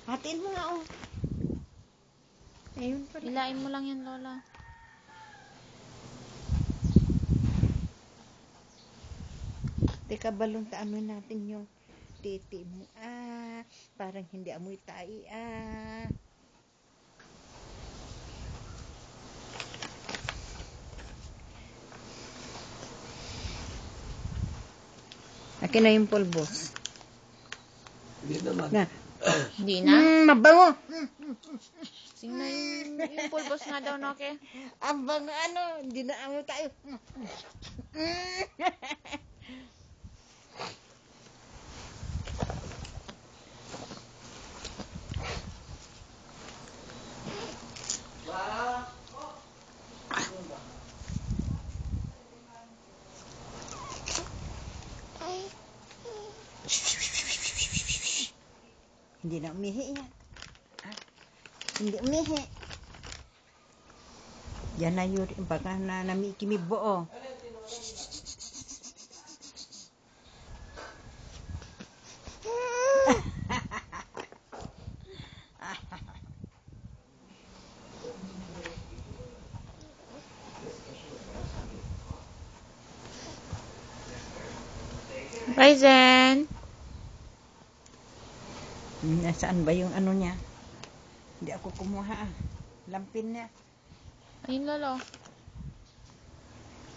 Hatiin mo nga, oh. Ayun pala. Ilain mo lang yan, Lola. Teka, balon, amoy natin yung titi mo. Parang hindi amoy tayo. Akin na yung pulbos. Hindi naman. Na. Hindi na? Mabango. Sing na yung pulbos nga daw, Noke. Ang bango, hindi na amoy tayo. Hindi na umihi yan. Hindi umihi. Yan na yun. Baka na namikimibo, oh. Ryzen! Nasaan ba yung ano niya? Hindi ako kumuha, Lampin niya. Ayun, Lolo.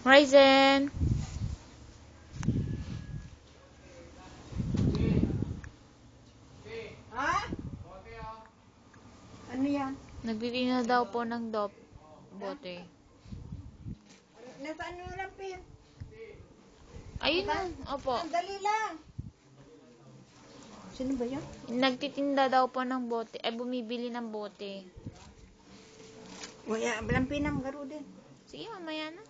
Ryzen! Ha? Ano yan? Nagbili na daw po ng bote. Nasaan yung Lampin? Ayun na. Opo. Dali lang. Sino ba yan? Nagtitinda daw po ng bote. Ay, bumibili ng bote. Wala, Lampin ang garo din. Sige, mamaya na.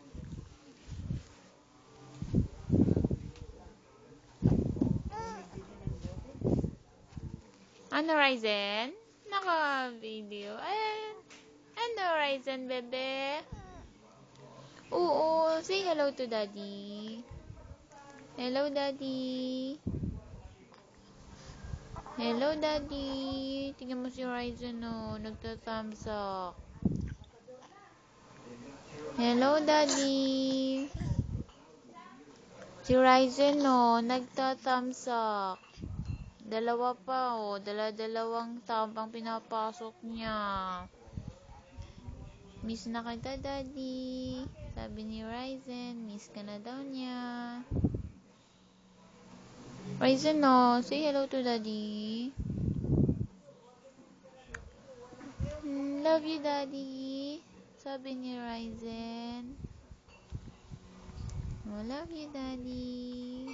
Ano, Ryzen? Naka-video. Ay, ano, Ryzen, bebe? Oo, say hello to Daddy. Hello, Daddy. Hello, Daddy. Tingnan mo si Ryzen, oh. Nagta-thumbs up. Hello, Daddy. Si Ryzen, oh. Nagta-thumbs up. Dalawa pa, oh. Dalawang thumb ang pinapasok niya. Miss na kita, Daddy. Sabi ni Ryzen, miss ka na daw niya. Ryzen, no, say hello to Daddy. Love you, Daddy. Sabi ni Ryzen. Oh, love you, Daddy.